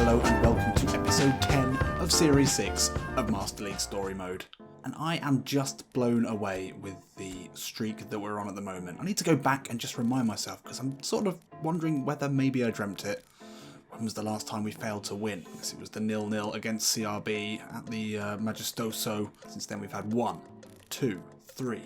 Hello and welcome to episode 10 of Series 6 of Master League Story Mode. And I am just blown away with the streak that we're on at the moment. I need to go back and just remind myself because I'm sort of wondering whether maybe I dreamt it. When was the last time we failed to win? I guess it was the 0-0 against CRB at the Majestoso. Since then we've had 1, 2, 3,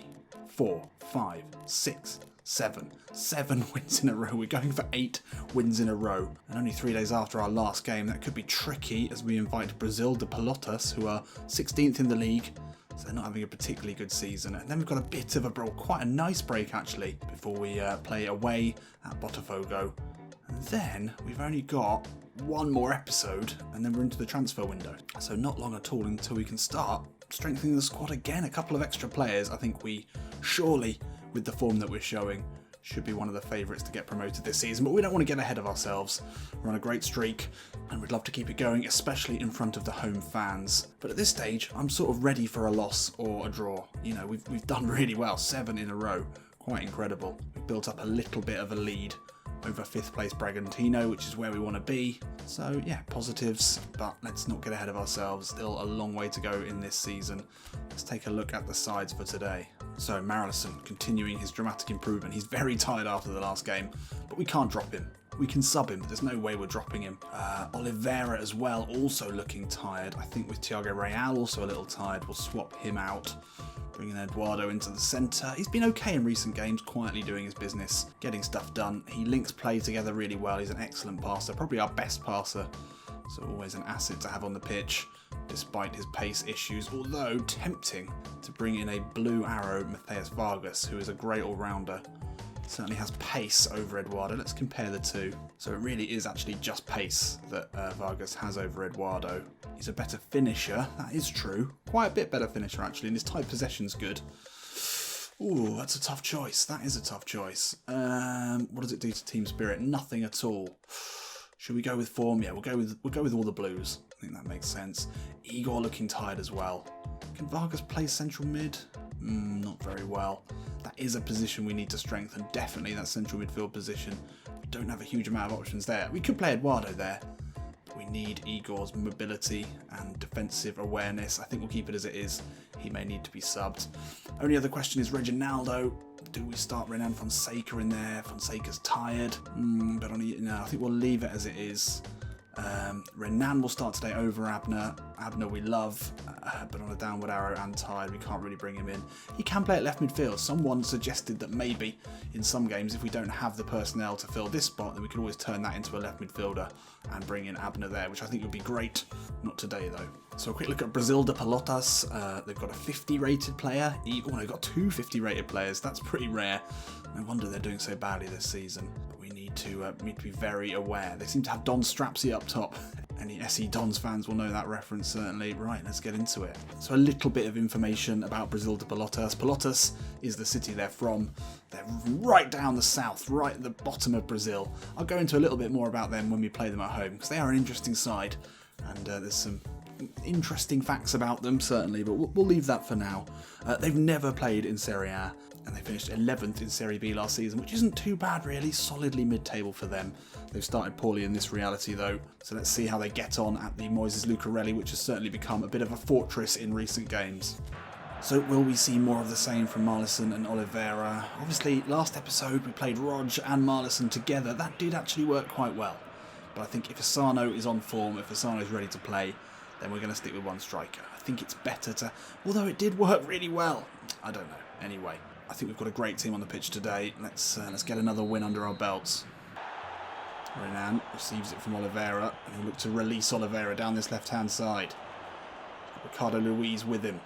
4, 5, 6, 7 wins in a row. We're going for 8 wins in a row. And only 3 days after our last game, that could be tricky as we invite Brazil de Pelotas, who are 16th in the league. So they're not having a particularly good season. And then we've got a bit of a break, quite a nice break actually, before we play away at Botafogo. And then we've only got one more episode and then we're into the transfer window. So not long at all until we can start strengthening the squad again. A couple of extra players. I think we surely, with the form that we're showing, should be one of the favourites to get promoted this season, but we don't want to get ahead of ourselves. We're on a great streak and we'd love to keep it going, especially in front of the home fans. But at this stage, I'm sort of ready for a loss or a draw. You know, we've done really well, 7 in a row, quite incredible. We've built up a little bit of a lead over 5th place Bragantino, which is where we want to be. So yeah, positives, but let's not get ahead of ourselves. Still a long way to go in this season. Let's take a look at the sides for today. So Marison continuing his dramatic improvement. He's very tired after the last game, but we can't drop him. We can sub him, but there's no way we're dropping him. Oliveira as well, also looking tired. I think with Thiago Real also a little tired. We'll swap him out. Bringing Eduardo into the centre. He's been okay in recent games, quietly doing his business, getting stuff done. He links play together really well. He's an excellent passer, probably our best passer. So always an asset to have on the pitch, despite his pace issues. Although tempting to bring in a blue arrow Matheus Vargas, who is a great all-rounder. Certainly has pace over Eduardo. Let's compare the two. So it really is actually just pace that Vargas has over Eduardo. He's a better finisher, that is true. Quite a bit better finisher actually, and his tight possession's good. Ooh, that's a tough choice. That is a tough choice. What does it do to team spirit? Nothing at all. Should we go with form? Yeah, we'll go with all the blues. I think that makes sense. Igor looking tired as well. Can Vargas play central mid? Not very well. That is a position we need to strengthen. Definitely that central midfield position. We don't have a huge amount of options there. We could play Eduardo there. But we need Igor's mobility and defensive awareness. I think we'll keep it as it is. He may need to be subbed. Only other question is Reginaldo. Do we start Renan Fonseca in there? Fonseca's tired. But I think we'll leave it as it is. Renan will start today over Abner. Abner we love, but on a downward arrow and tired, we can't really bring him in. He can play at left midfield. Someone suggested that maybe in some games, if we don't have the personnel to fill this spot, then we could always turn that into a left midfielder and bring in Abner there, which I think would be great. Not today though. So a quick look at Brazil de Pelotas. They've got a 50 rated player. They've got 2 50 rated players. That's pretty rare. No wonder they're doing so badly this season. But we need to be very aware. They seem to have Don Strapsy up top. Any SE Dons fans will know that reference certainly. Right, let's get into it. So a little bit of information about Brazil de Pelotas. Pelotas is the city they're from. They're right down the south, right at the bottom of Brazil. I'll go into a little bit more about them when we play them at home, because they are an interesting side. And there's some interesting facts about them, certainly, but we'll leave that for now. They've never played in Serie A, and they finished 11th in Serie B last season, which isn't too bad really, solidly mid-table for them. They've started poorly in this reality though, so let's see how they get on at the Moises Lucarelli, which has certainly become a bit of a fortress in recent games. So will we see more of the same from Marison and Oliveira? Obviously, last episode we played Rog and Marison together. That did actually work quite well. But I think if Asano is on form, if Asano is ready to play, then we're going to stick with one striker. I think it's better to... Although it did work really well. I don't know. Anyway, I think we've got a great team on the pitch today. Let's get another win under our belts. Renan receives it from Oliveira, and he'll look to release Oliveira down this left-hand side. Ricardo Luiz with him.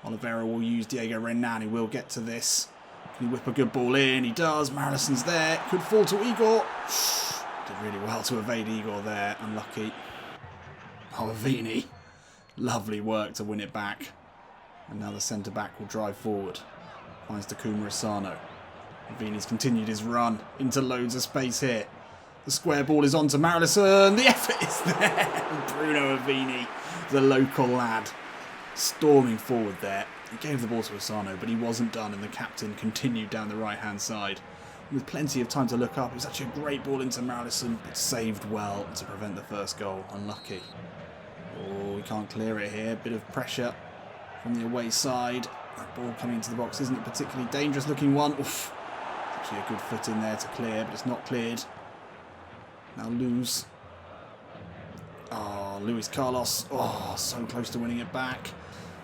Oliveira will use Diego Renan, who will get to this. Can he whip a good ball in? He does. Marison's there. Could fall to Igor. Did really well to evade Igor there. Unlucky. Avini. Lovely work to win it back. And now the centre-back will drive forward. Finds Takuma Asano. Avini's continued his run into loads of space here. The square ball is on to Marison. The effort is there. Bruno Avini, the local lad, storming forward there. He gave the ball to Asano, but he wasn't done, and the captain continued down the right-hand side. with plenty of time to look up. It was actually a great ball into Marison, but saved well to prevent the first goal. Unlucky. Oh, we can't clear it here. Bit of pressure from the away side. That ball coming into the box isn't a particularly dangerous looking one. Oof. Actually a good foot in there to clear, but it's not cleared. Now Luz. Oh, Luis Carlos. Oh, so close to winning it back.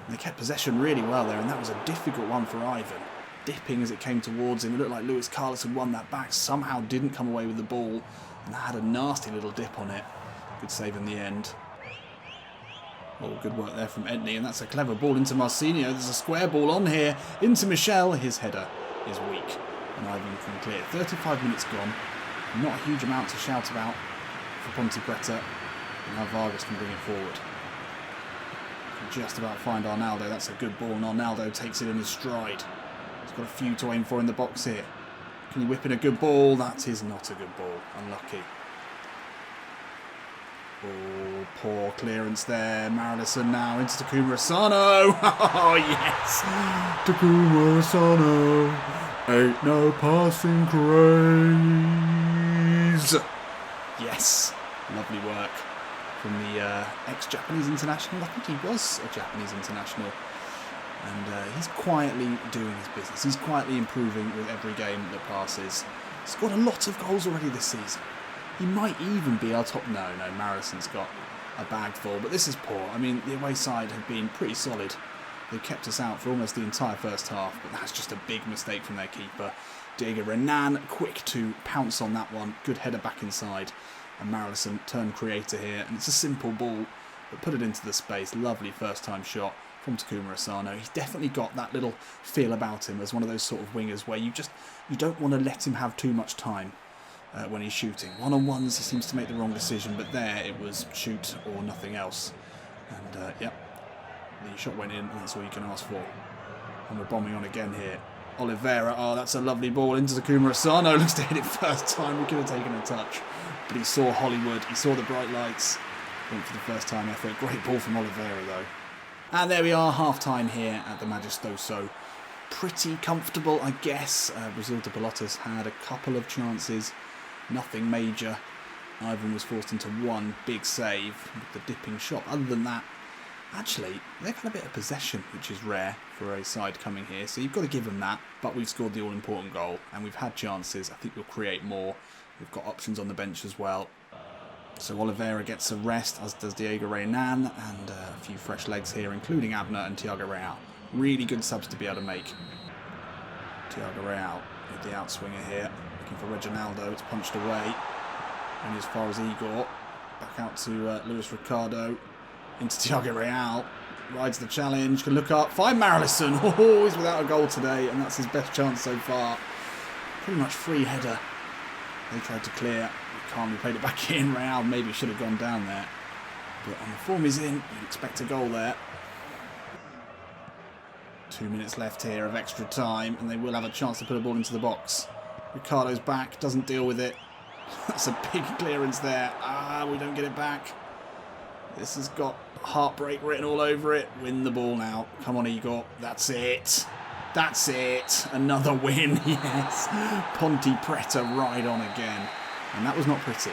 And they kept possession really well there, and that was a difficult one for Ivan. Dipping as it came towards him. It looked like Luis Carlos had won that back. Somehow didn't come away with the ball, and that had a nasty little dip on it. Good save in the end. Oh, good work there from Edney, and that's a clever ball into Marcinho. There's a square ball on here into Michel. His header is weak, and Ivan can clear. 35 minutes gone. Not a huge amount to shout about for Pontepreta. And now Vargas can bring it forward. Can just about find Arnaldo. That's a good ball, and Arnaldo takes it in his stride. He's got a few to aim for in the box here. Can he whip in a good ball? That is not a good ball. Unlucky. Oh, poor clearance there. Marison now into Takuma Asano. Oh, yes. Takuma Asano. Ain't no passing craze. Yes. Lovely work from the ex-Japanese international. I think he was a Japanese international. And he's quietly doing his business. He's quietly improving with every game that passes. He's got a lot of goals already this season. He might even be our top... No, Marison's got a bag full, but this is poor. I mean, the away side have been pretty solid. They kept us out for almost the entire first half, but that's just a big mistake from their keeper. Diego Renan, quick to pounce on that one. Good header back inside. And Marison turned creator here, and it's a simple ball, but put it into the space. Lovely first-time shot from Takuma Asano. He's definitely got that little feel about him as one of those sort of wingers where you don't want to let him have too much time when he's shooting. One-on-ones, he seems to make the wrong decision, but there it was shoot or nothing else. And, yep, the shot went in, and that's all you can ask for. And we're bombing on again here. Oliveira, oh, that's a lovely ball into Takuma Asano. Looks to hit it first time. We could have taken a touch. But he saw Hollywood. He saw the bright lights. Went for the first time effort. Great ball from Oliveira, though. And there we are, half-time here at the Majestoso. Pretty comfortable, I guess. Brazil de Pelotas had a couple of chances. Nothing major. Ivan was forced into one big save with the dipping shot. Other than that, actually, they've had a bit of possession, which is rare for a side coming here. So you've got to give them that. But we've scored the all-important goal, and we've had chances. I think we'll create more. We've got options on the bench as well. So Oliveira gets a rest, as does Diego Renan, and a few fresh legs here, including Abner and Thiago Real. Really good subs to be able to make. Thiago Real with the outswinger here, looking for Reginaldo. It's punched away, only as far as Igor. Back out to Luis Ricardo, into Thiago Real. Rides the challenge, can look up, find Marison. Oh, he's without a goal today, and that's his best chance so far. Pretty much free header. They tried to clear. Calmly played it back in. Real maybe should have gone down there. But on the form he's in, you'd expect a goal there. 2 minutes left here of extra time, and they will have a chance to put a ball into the box. Ricardo's back, doesn't deal with it. That's a big clearance there. We don't get it back. This has got heartbreak written all over it. Win the ball now. Come on, Igor. That's it. That's it. Another win, yes. Pontepreta right on again. And that was not pretty.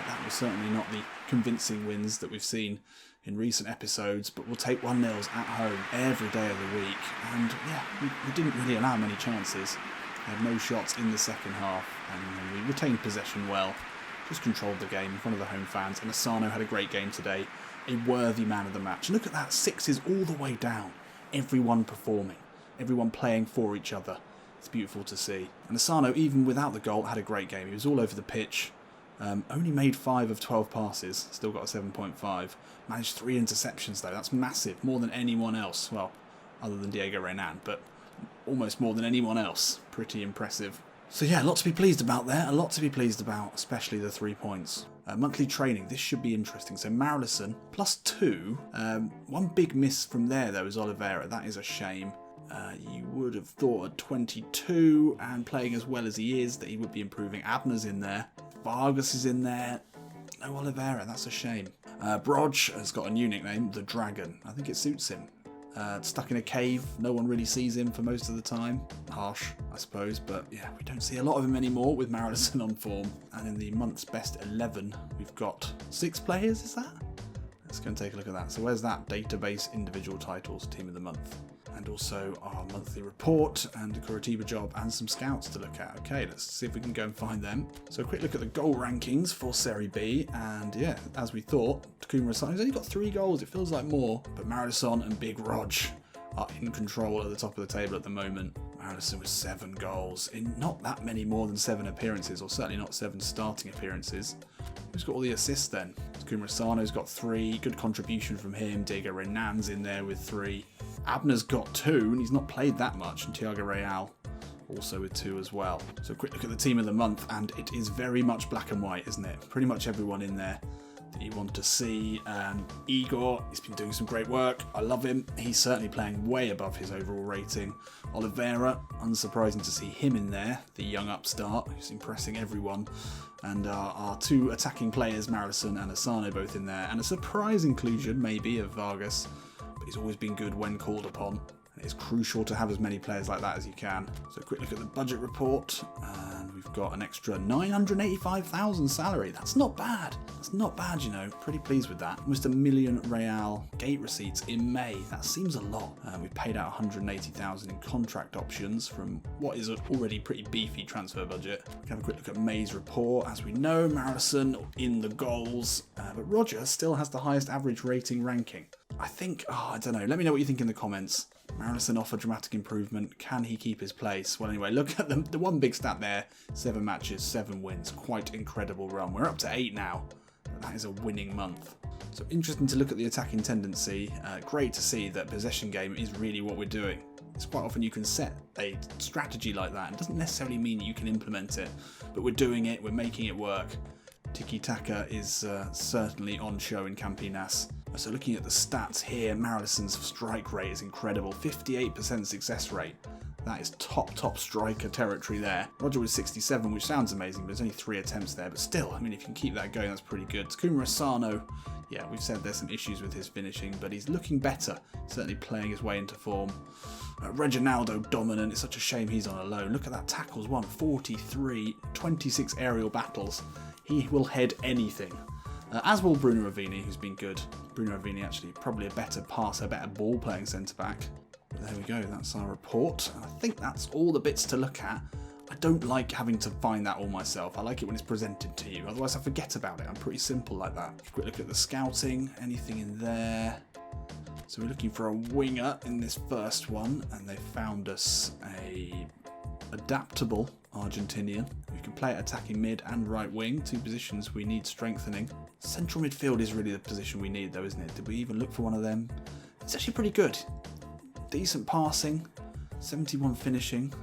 That was certainly not the convincing wins that we've seen in recent episodes, but we'll take 1-0s at home every day of the week. And yeah, we didn't really allow many chances. We had no shots in the second half, and we retained possession well. Just controlled the game in front of the home fans, and Asano had a great game today. A worthy man of the match. And look at that, sixes all the way down. Everyone performing. Everyone playing for each other. It's beautiful to see. And Asano, even without the goal, had a great game. He was all over the pitch. Only made 5 of 12 passes. Still got a 7.5. Managed 3 interceptions, though. That's massive. More than anyone else. Well, other than Diego Renan, but almost more than anyone else. Pretty impressive. So yeah, a lot to be pleased about there. A lot to be pleased about, especially the 3 points. Monthly training. This should be interesting. So Marison, +2. One big miss from there, though, is Oliveira. That is a shame. You would have thought at 22 and playing as well as he is that he would be improving. Abner's in there. Vargas is in there. No Oliveira, that's a shame. Broj has got a new nickname, the Dragon. I think it suits him. Stuck in a cave, no one really sees him for most of the time. Harsh, I suppose, but yeah, we don't see a lot of him anymore with Marilison on form. And in the month's best 11, we've got 6 players, is that? Let's go and take a look at that. So where's that database individual titles, team of the month? And also our monthly report and the Curitiba job and some scouts to look at. Okay, let's see if we can go and find them. So a quick look at the goal rankings for Serie B. And yeah, as we thought, Takuma Asano, he's only got 3 goals. It feels like more. But Marilison and Big Rog are in control at the top of the table at the moment. Marilison with 7 goals in not that many more than 7 appearances, or certainly not 7 starting appearances. Who's got all the assists then? Takuma Asano's got 3, good contribution from him. Diego Renan's in there with 3. Abner's got 2, and he's not played that much, and Thiago Real also with 2 as well. So a quick look at the team of the month, and it is very much black and white, isn't it? Pretty much everyone in there that you want to see. Igor, he's been doing some great work. I love him. He's certainly playing way above his overall rating. Oliveira, unsurprising to see him in there, the young upstart who's impressing everyone. And our 2 attacking players, Marilison and Asano, both in there. And a surprise inclusion, maybe, of Vargas. But he's always been good when called upon. It's crucial to have as many players like that as you can. So a quick look at the budget report, and we've got an extra 985,000 salary. That's not bad. That's not bad, you know. Pretty pleased with that. Almost $1 million Real gate receipts in May. That seems a lot. We've paid out 180,000 in contract options from what is an already pretty beefy transfer budget. We can have a quick look at May's report. As we know, Marilison in the goals, but Roger still has the highest average rating ranking. I think, I don't know. Let me know what you think in the comments. Marilison offered dramatic improvement. Can he keep his place? Well, anyway, look at the one big stat there. 7 matches, 7 wins. Quite incredible run. We're up to 8 now. That is a winning month. So interesting to look at the attacking tendency. Great to see that possession game is really what we're doing. It's quite often you can set a strategy like that. It doesn't necessarily mean that you can implement it, but we're doing it. We're making it work. Tiki-taka is certainly on show in Campinas. So looking at the stats here, Marilison's strike rate is incredible. 58% success rate. That is top striker territory there. Roger with 67, which sounds amazing, but there's only 3 attempts there. But still, I mean, if you can keep that going, that's pretty good. Takuma Asano, yeah, we've said there's some issues with his finishing, but he's looking better. Certainly playing his way into form. Reginaldo dominant. It's such a shame he's on a loan. Look at that tackles won. 43, 26 aerial battles. He will head anything. As will Bruno Ravini, who's been good. Bruno Ravini actually probably a better passer, better ball playing centre-back. But there we go, that's our report. And I think that's all the bits to look at. I don't like having to find that all myself. I like it when it's presented to you, otherwise I forget about it. I'm pretty simple like that. Quick look at the scouting, anything in there. So we're looking for a winger in this first one, and they found us a adaptable Argentinian who can play at attacking mid and right wing, 2 positions we need strengthening. Central midfield is really the position we need though, isn't it? Did we even look for one of them? It's actually pretty good. Decent passing, 71 finishing.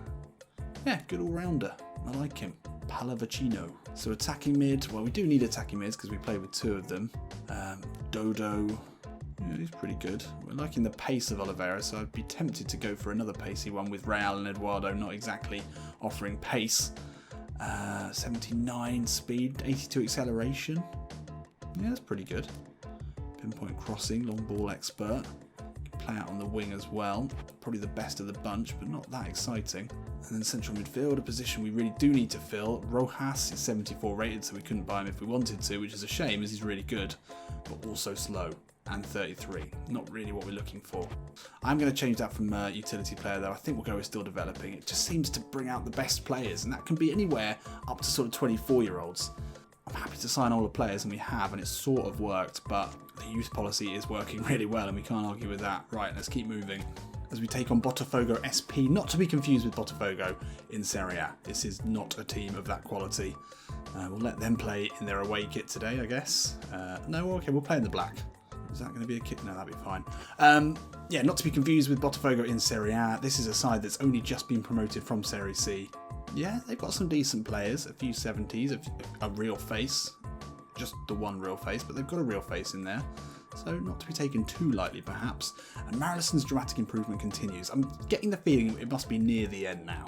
Yeah, good all-rounder. I like him. Pallavicino. So attacking mid, well, we do need attacking mids because we play with 2 of them. Dodo, yeah, he's pretty good. We're liking the pace of Oliveira, so I'd be tempted to go for another pacey one with Real and Eduardo not exactly offering pace. 79 speed, 82 acceleration. Yeah, that's pretty good. Pinpoint crossing, long ball expert. Can play out on the wing as well. Probably the best of the bunch, but not that exciting. And then central midfield, a position we really do need to fill. Rojas is 74 rated, so we couldn't buy him if we wanted to, which is a shame as he's really good, but also slow. And 33. Not really what we're looking for. I'm going to change that from utility player though. I think we'll go with still developing. It just seems to bring out the best players, and that can be anywhere up to sort of 24-year-olds. I'm happy to sign all the players, and we have, and it's sort of worked, but the youth policy is working really well, and we can't argue with that. Right, let's keep moving. As we take on Botafogo SP, not to be confused with Botafogo in Serie A. This is not a team of that quality. We'll let them play in their away kit today, I guess. No, okay, we'll play in the black. Is that going to be a kit? No, that'd be fine. Yeah, not to be confused with Botafogo in Serie A. This is a side that's only just been promoted from Serie C. Yeah, they've got some decent players, a few 70s, a real face. Just the one real face, but they've got a real face in there. So not to be taken too lightly, perhaps. And Marilison's dramatic improvement continues. I'm getting the feeling it must be near the end now.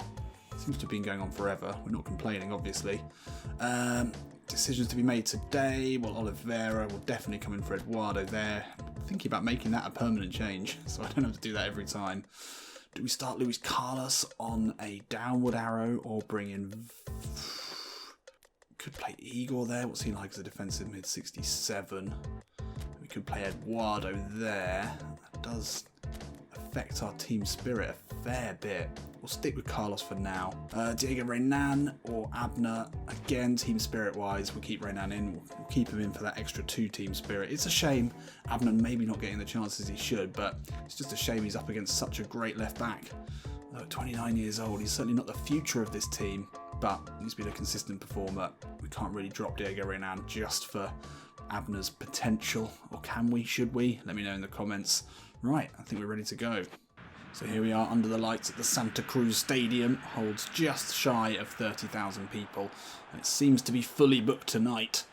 Seems to have been going on forever. We're not complaining, obviously. Decisions to be made today. Well, Oliveira will definitely come in for Eduardo there. thinking about making that a permanent change, so I don't have to do that every time. Do we start Luis Carlos on a downward arrow or bring in... Could play Igor there. What's he like as a defensive mid? 67. We could play Eduardo there. That does affect our team spirit a fair bit. We'll stick with Carlos for now. Diego Renan or Abner. Again, team spirit wise, we'll keep Renan in. We'll keep him in for that extra 2 team spirit. It's a shame Abner maybe not getting the chances he should, but it's just a shame he's up against such a great left back. Though at 29 years old, he's certainly not the future of this team, but he's been a consistent performer. We can't really drop Diego Renan just for Abner's potential, or can we? Should we? Let me know in the comments. Right, I think we're ready to go. So here we are under the lights at the Santa Cruz Stadium. Holds just shy of 30,000 people. And it seems to be fully booked tonight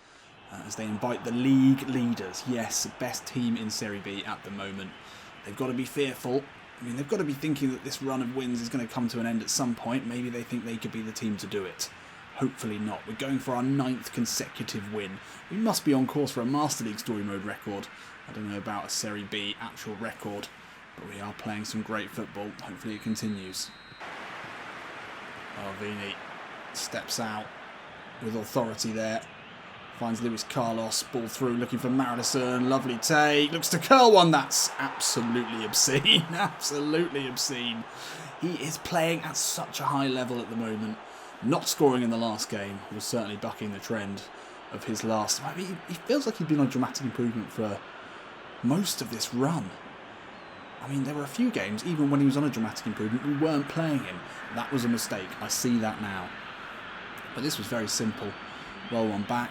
as they invite the league leaders. Yes, best team in Serie B at the moment. They've got to be fearful. I mean, they've got to be thinking that this run of wins is going to come to an end at some point. Maybe they think they could be the team to do it. Hopefully not. We're going for our 9th consecutive win. We must be on course for a Master League Story Mode record. I don't know about a Serie B actual record, but we are playing some great football. Hopefully it continues. Oh, Vini steps out with authority there. Finds Luis Carlos, ball through, looking for Marilison. Lovely take. Looks to curl one. That's absolutely obscene. Absolutely obscene. He is playing at such a high level at the moment. Not scoring in the last game was certainly bucking the trend of his last. I mean, he feels like he's been on dramatic improvement for most of this run. I mean, there were a few games, even when he was on a dramatic improvement, we weren't playing him. That was a mistake. I see that now. But this was very simple. Roll one back.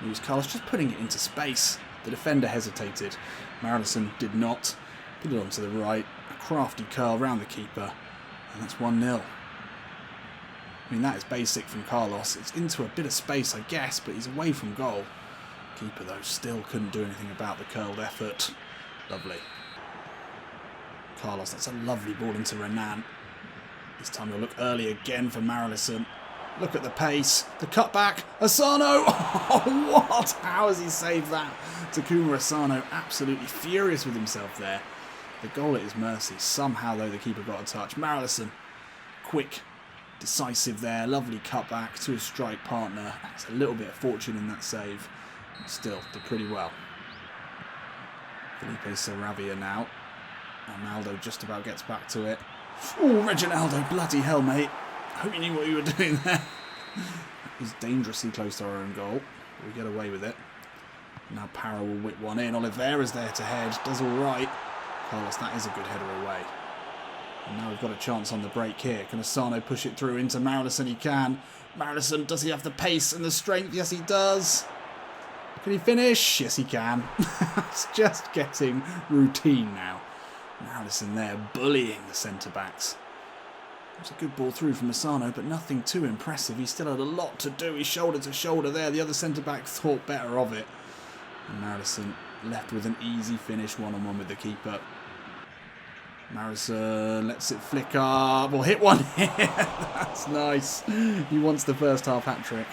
Luis Carlos just putting it into space. The defender hesitated. Marilison did not. Put it onto the right. A crafty curl round the keeper. And that's 1-0. I mean, that is basic from Carlos. It's into a bit of space, I guess, but he's away from goal. Keeper, though, still couldn't do anything about the curled effort. Lovely. Carlos, that's a lovely ball into Renan. This time he'll look early again for Marilison. Look at the pace. The cutback. Asano! Oh, what? How has he saved that? Takuma Asano absolutely furious with himself there. The goal at his mercy. Somehow, though, the keeper got a touch. Marilison, quick, decisive there. Lovely cutback to his strike partner. That's a little bit of fortune in that save. Still, did pretty well. Felipe Saravia now. Arnaldo just about gets back to it. Oh, Reginaldo, bloody hell, mate. I hope you knew what you were doing there. That was dangerously close to our own goal. We get away with it. Now Parra will whip one in. Oliveira's there to head. Does all right. Carlos, that is a good header away. And now we've got a chance on the break here. Can Asano push it through into Marilison? He can. Marilison, does he have the pace and the strength? Yes, he does. Can he finish? Yes, he can. It's just getting routine now. Marilison there bullying the centre-backs. It was a good ball through from Asano, but nothing too impressive. He still had a lot to do. He's shoulder to shoulder there. The other centre-back thought better of it. And Marilison left with an easy finish, one-on-one with the keeper. Marilison lets it flick up. We'll hit one here. That's nice. He wants the first half hat-trick.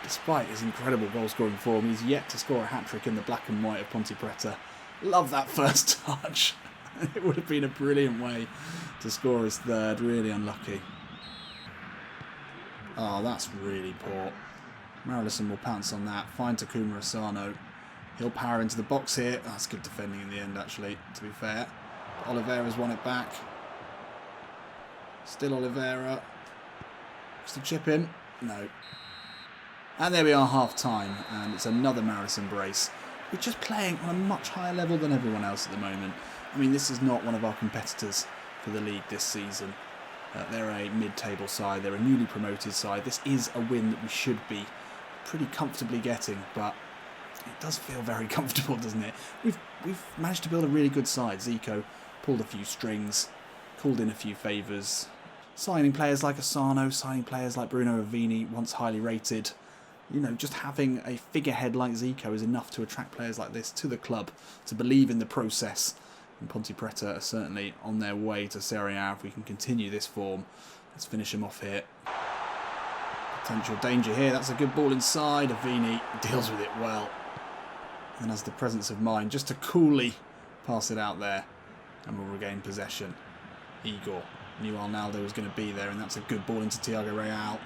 Despite his incredible goal-scoring form, he's yet to score a hat-trick in the black and white of Pontepreta. Love that first touch. It would have been a brilliant way to score his third. Really unlucky. Oh, that's really poor. Marilison will pounce on that. Find Takuma Asano. He'll power into the box here. Oh, that's good defending in the end, actually, to be fair. But Oliveira's won it back. Still Oliveira. Just a chip in. No. And there we are, half-time. And it's another Marilison brace. We're just playing on a much higher level than everyone else at the moment. I mean, this is not one of our competitors for the league this season. They're a mid-table side. They're a newly promoted side. This is a win that we should be pretty comfortably getting, but it does feel very comfortable, doesn't it? We've managed to build a really good side. Zico pulled a few strings, called in a few favours, signing players like Asano, signing players like Bruno Avini, once highly rated. You know, just having a figurehead like Zico is enough to attract players like this to the club, to believe in the process. And Pontepreta are certainly on their way to Serie A if we can continue this form. Let's finish him off here. Potential danger here. That's a good ball inside. Avini deals with it well. And has the presence of mind just to coolly Pass it out there, and we'll regain possession. Igor knew Arnaldo was going to be there, and that's a good ball into Thiago Real.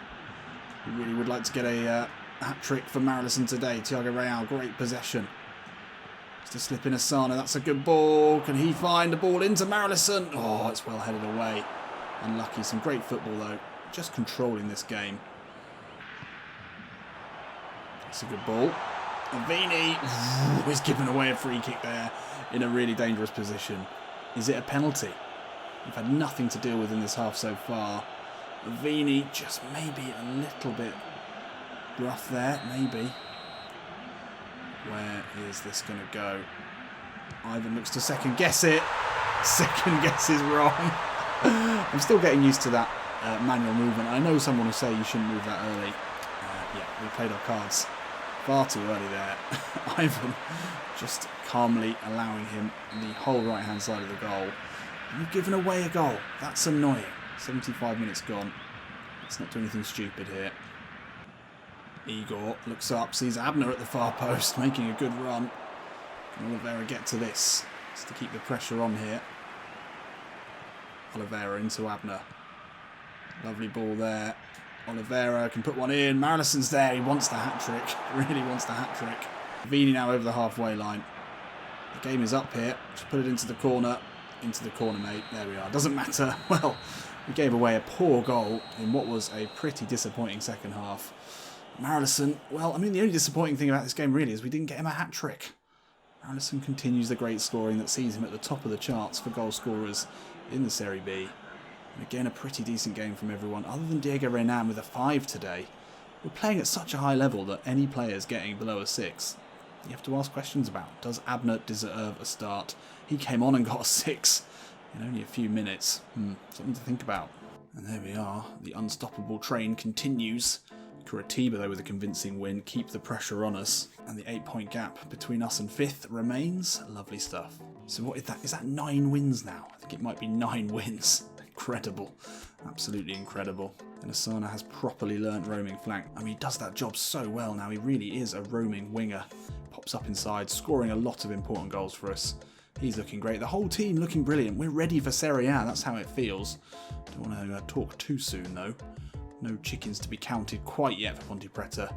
We really would like to get a hat-trick for Marilison today. Thiago Real, great possession. Just a slip in Asano, that's a good ball. Can he find the ball into Marilison? Oh, it's well headed away. Unlucky, some great football though. Just controlling this game. That's a good ball. Avini, he's given away a free kick there in a really dangerous position. Is it a penalty? We've had nothing to deal with in this half so far. Avini just maybe a little bit rough there, maybe. Where is this going to go? Ivan looks to second guess it. Second guess is wrong. I'm still getting used to that manual movement. I know someone will say you shouldn't move that early. Yeah, we played our cards far too early there. Ivan just calmly allowing him the whole right hand side of the goal. And we've given away a goal. That's annoying. 75 minutes gone. Let's not do anything stupid here. Igor looks up, sees Abner at the far post, making a good run. Can Oliveira get to this? Just to keep the pressure on here. Oliveira into Abner. Lovely ball there. Oliveira can put one in. Marilison's there. He wants the hat-trick. Really wants the hat-trick. Vini now over the halfway line. The game is up here. Just put it into the corner. Into the corner, mate. There we are. Doesn't matter. Well, we gave away a poor goal in what was a pretty disappointing second half. Marilison, well, I mean, the only disappointing thing about this game really is we didn't get him a hat-trick. Marilison continues the great scoring that sees him at the top of the charts for goal scorers in the Serie B. And again, a pretty decent game from everyone, other than Diego Renan with a 5 today. We're playing at such a high level that any players getting below a 6, you have to ask questions about. Does Abner deserve a start? He came on and got a 6 in only a few minutes. Something to think about. And there we are. The unstoppable train continues. Curitiba, though, with a convincing win, keep the pressure on us. And the 8-point gap between us and 5th remains. Lovely stuff. So what is that? Is that 9 wins now? I think it might be 9 wins. Incredible. Absolutely incredible. And Asano has properly learnt roaming flank. I mean, he does that job so well now. He really is a roaming winger. Pops up inside, scoring a lot of important goals for us. He's looking great. The whole team looking brilliant. We're ready for Serie A. That's how it feels. Don't want to talk too soon, though. No chickens to be counted quite yet for Pontepreta.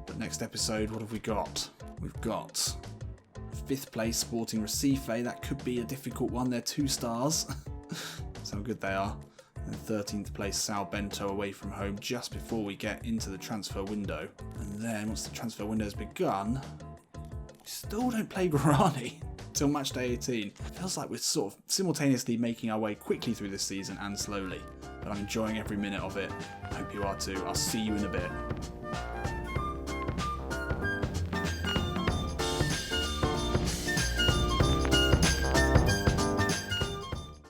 But next episode, what have we got? We've got 5th place Sporting Recife. That could be a difficult one. They're 2 stars. That's how good they are. And 13th place São Bento away from home just before we get into the transfer window. And then once the transfer window has begun, we still don't play Guarani till match day 18. It feels like we're sort of simultaneously making our way quickly through this season and slowly. But I'm enjoying every minute of it. I hope you are too. I'll see you in a bit.